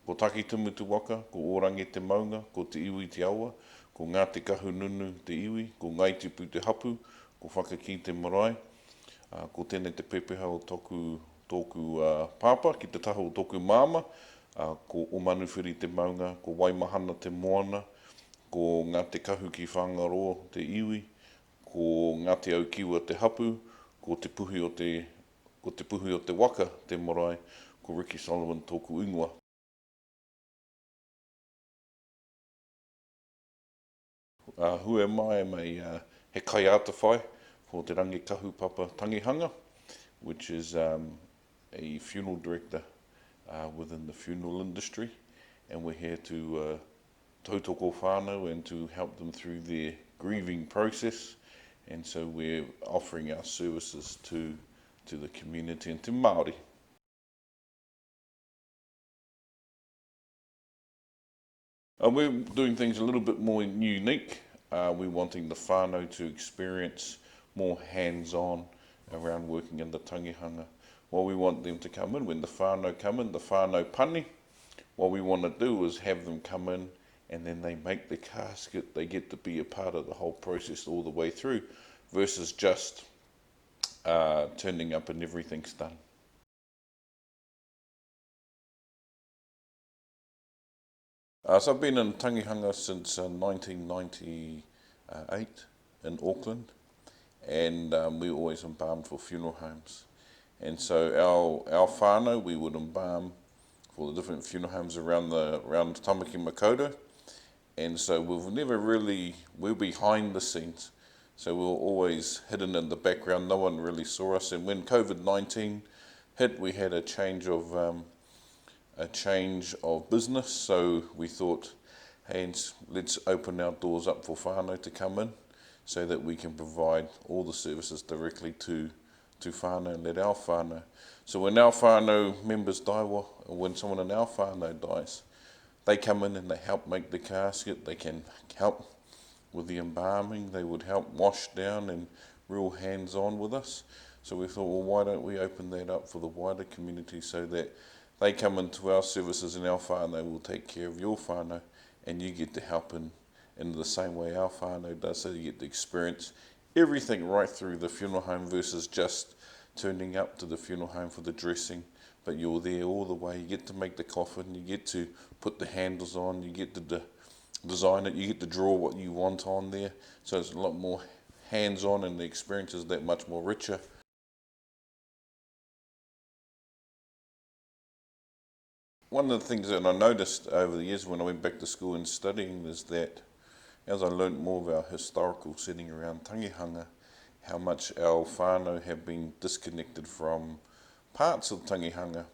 Ko taki tumu te waka, ko orange te maunga, ko te iwi te aua, ko ngā te kahu nunu te iwi, ko ngai tupu te hapu, ko whakaki te marae, ko tēnei te pepeha o tōku pāpā, ki te taha o tōku māma, ko o manuwhiri te maunga, ko waimahana te moana, ko ngā te kahu ki whangaro te iwi, ko ngā te au kiwa te hapu, ko te puhi o te waka te marae, ko Rikki Solomon tōku ingoa. Who am I? I'm he kaiata whai for Te Rangikahupapa tangihanga, which is a funeral director within the funeral industry, and we're here to tautoko whānau and to help them through their grieving process, and so we're offering our services to the community and to Māori. We're doing things a little bit more unique. We're wanting the whānau to experience more hands-on around working in the tangihanga. What we want them to come in, when the whānau come in, the whānau pani, what we want to do is have them come in and then they make the casket, they get to be a part of the whole process all the way through, versus just turning up and everything's done. So I've been in tangihanga since 1998 in Auckland, and we always embalmed for funeral homes. And so our whānau, we would embalm for the different funeral homes around Tamaki Makaurau. And so we're behind the scenes. So we were always hidden in the background, no one really saw us. And when COVID-19 hit, we had a change of business, so we thought, hey, let's open our doors up for whānau to come in so that we can provide all the services directly to whānau and let our whānau. So when our whānau members die, when someone in our whānau dies, they come in and they help make the casket, they can help with the embalming, they would help wash down and real hands-on with us. So we thought, well, why don't we open that up for the wider community so that they come into our services and our whānau will take care of your whānau, and you get to help in the same way our whānau does, so you get to experience everything right through the funeral home versus just turning up to the funeral home for the dressing, but you're there all the way. You get to make the coffin, you get to put the handles on, you get to design it, you get to draw what you want on there, so it's a lot more hands-on and the experience is that much more richer. One of the things that I noticed over the years when I went back to school and studying is that as I learned more of our historical setting around tangihanga, how much our whānau have been disconnected from parts of tangihanga.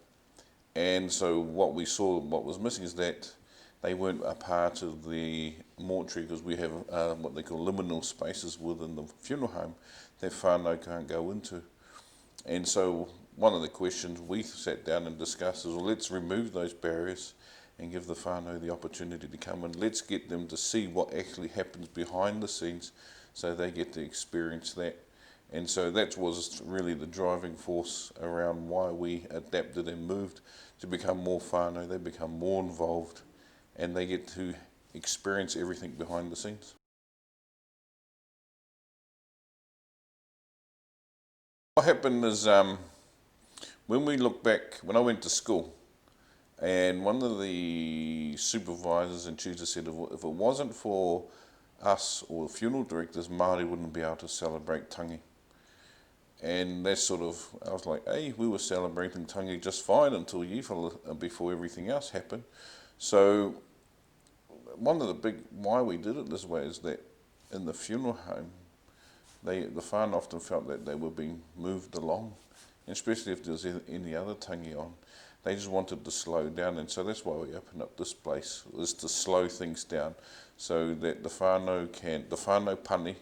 And so what we saw, what was missing is that they weren't a part of the mortuary, because we have what they call liminal spaces within the funeral home that whānau can't go into. And so one of the questions we sat down and discussed is, well, let's remove those barriers and give the whānau the opportunity to come in. Let's get them to see what actually happens behind the scenes so they get to experience that. And so that was really the driving force around why we adapted and moved to become more whānau. They become more involved and they get to experience everything behind the scenes. What happened is when we look back, when I went to school, and one of the supervisors and tutors said if it wasn't for us or the funeral directors, Māori wouldn't be able to celebrate tangi. And that's sort of, I was like, hey, we were celebrating tangi just fine until before everything else happened. So one of the big, why we did it this way is that in the funeral home, the whānau often felt that they were being moved along, and especially if there was any other tangi on. They just wanted to slow down, and so that's why we opened up this place, is to slow things down so that the whānau pani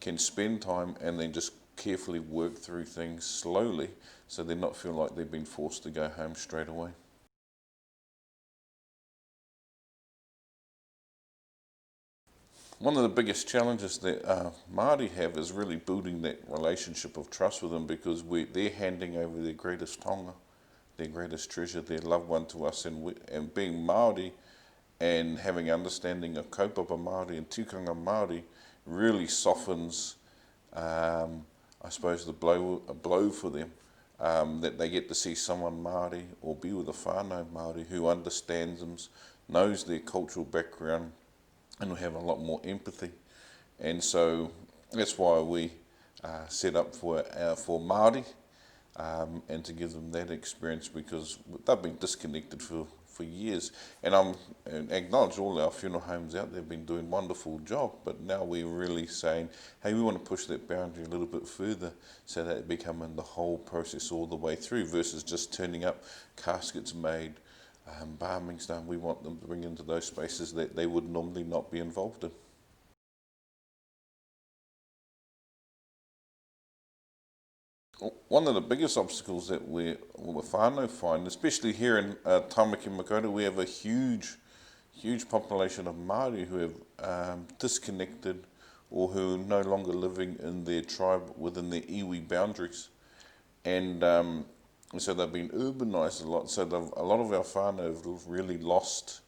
can spend time and then just carefully work through things slowly so they not feel like they've been forced to go home straight away. One of the biggest challenges that Māori have is really building that relationship of trust with them, because they're handing over their greatest tonga their greatest treasure, their loved one to us, and being Māori and having understanding of kaupapa Māori and tikanga Māori really softens, I suppose, a blow for them, that they get to see someone Māori or be with a whānau Māori who understands them, knows their cultural background, and will have a lot more empathy. And so that's why we set up for Māori, and to give them that experience, because they've been disconnected for years. And acknowledge all our funeral homes out there have been doing a wonderful job, but now we're really saying, hey, we want to push that boundary a little bit further so that it becoming the whole process all the way through versus just turning up, caskets made, embalming's done. We want them to bring into those spaces that they would normally not be involved in. One of the biggest obstacles that we whānau find, especially here in Tamaki Makaurau, we have a huge population of Māori who have disconnected or who are no longer living in their tribe within their iwi boundaries. And so they've been urbanised a lot. So a lot of our whānau have really lost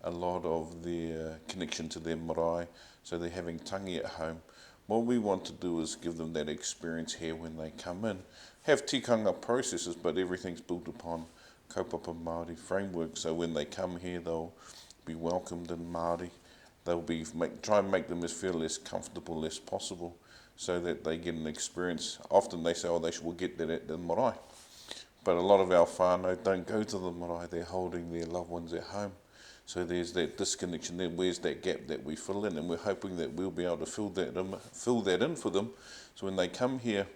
a lot of their connection to their marae. So they're having tangi at home. What we want to do is give them that experience here when they come in. Have tikanga processes, but everything's built upon kaupapa Māori framework. So when they come here, they'll be welcomed in Māori. They'll be try and make them feel as comfortable as possible, so that they get an experience. Often they say, oh, they will get that at the marae. But a lot of our whānau don't go to the marae. They're holding their loved ones at home. So there's that disconnection there. Where's that gap that we fill in? And we're hoping that we'll be able to fill that in for them. So when they come here,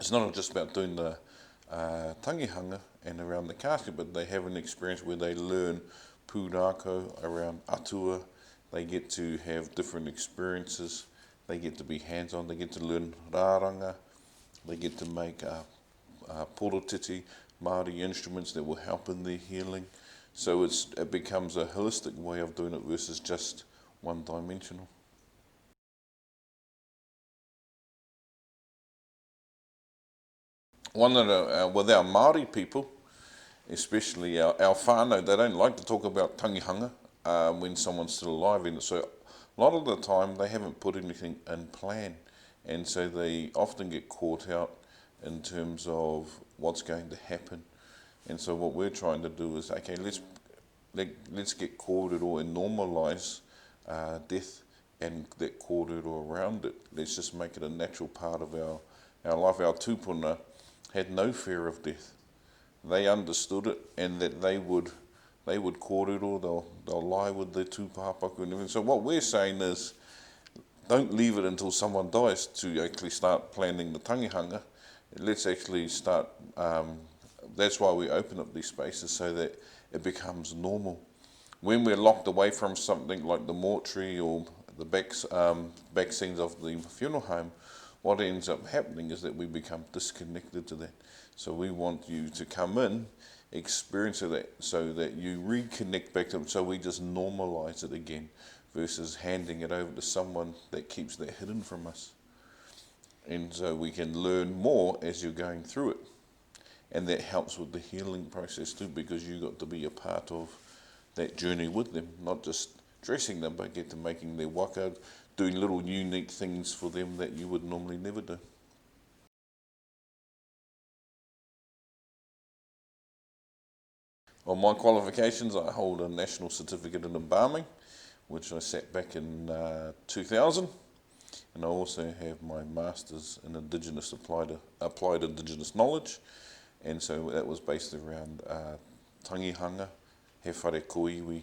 it's not just about doing the tangihanga and around the casket, but they have an experience where they learn pūrākau around atua. They get to have different experiences. They get to be hands-on. They get to learn rāranga. They get to make porotiti, Māori instruments that will help in their healing. So it becomes a holistic way of doing it versus just one-dimensional. One of with our Māori people, especially our whānau, they don't like to talk about tangihanga when someone's still alive. And so a lot of the time they haven't put anything in plan. And so they often get caught out in terms of what's going to happen. And so what we're trying to do is, okay, let's get kōrero and normalise death and that kōrero around it. Let's just make it a natural part of our life. Our tūpuna had no fear of death. They understood it, and that they would kōrero, they'll lie with their tūpāpaku and everything. So what we're saying is, don't leave it until someone dies to actually start planning the tangihanga. Let's actually start, that's why we open up these spaces, so that it becomes normal. When we're locked away from something like the mortuary or the back scenes of the funeral home, what ends up happening is that we become disconnected to that. So we want you to come in, experience that, so that you reconnect back to it. So we just normalise it again, versus handing it over to someone that keeps that hidden from us. And so we can learn more as you're going through it. And that helps with the healing process too, because you got to be a part of that journey with them, not just dressing them, but get to making their waka, doing little unique things for them that you would normally never do. On my qualifications, I hold a National Certificate in Embalming, which I sat back in 2000. And I also have my Masters in Applied Indigenous Knowledge. And so that was based around tangihanga, he whare koiwi,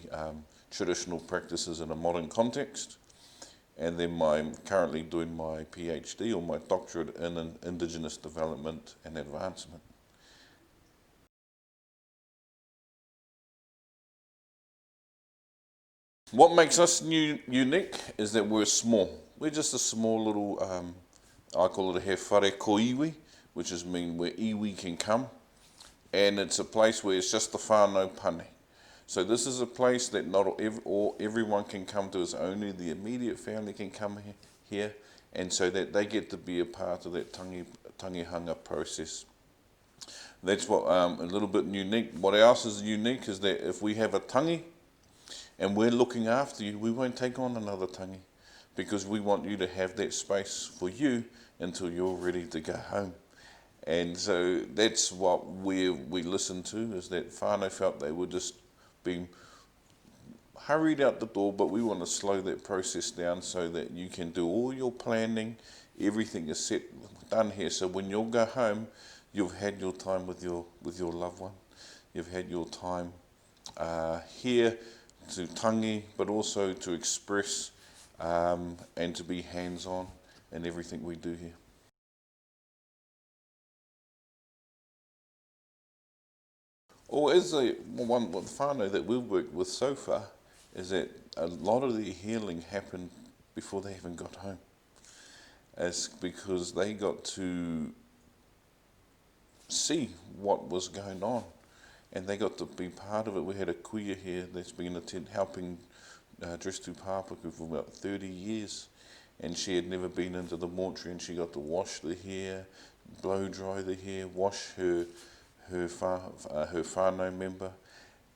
traditional practices in a modern context. And then I'm currently doing my PhD or my doctorate in Indigenous Development and Advancement. What makes us unique is that we're small. We're just a small little, I call it a he whare koiwi, which is mean where iwi can come. And it's a place where it's just the whānau pane. So this is a place that not everyone can come to. It's only the immediate family can come here. And so that they get to be a part of that tangihanga process. That's what a little bit unique. What else is unique is that if we have a tangi and we're looking after you, we won't take on another tangi because we want you to have that space for you until you're ready to go home. And so that's what we listen to, is that whānau felt they were just being hurried out the door, but we want to slow that process down so that you can do all your planning, everything is done here. So when you'll go home, you've had your time with your loved one. You've had your time here to tangi, but also to express and to be hands-on in everything we do here. Or is the one with whānau that we've worked with so far is that a lot of the healing happened before they even got home. It's because they got to see what was going on and they got to be part of it. We had a kuia here that's been helping Dress to Pāpaku for about 30 years, and she had never been into the mortuary, and she got to wash the hair, blow dry the hair, wash her whānau member,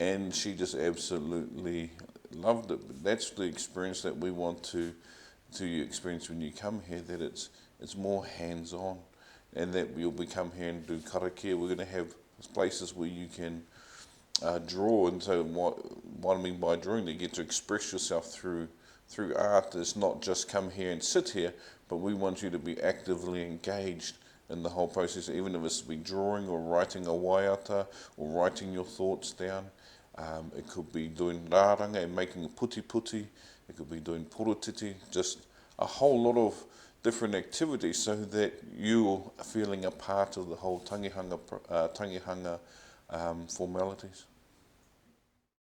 and she just absolutely loved it. But that's the experience that we want to experience when you come here, that it's more hands-on, and that you'll come here and do karakia. We're going to have places where you can draw, and so what I mean by drawing, that you get to express yourself through art. It's not just come here and sit here, but we want you to be actively engaged in the whole process, even if it's to be drawing or writing a waiata or writing your thoughts down. It could be doing rāranga and making a puti puti. It could be doing porotiti, just a whole lot of different activities so that you're feeling a part of the whole tangihanga formalities.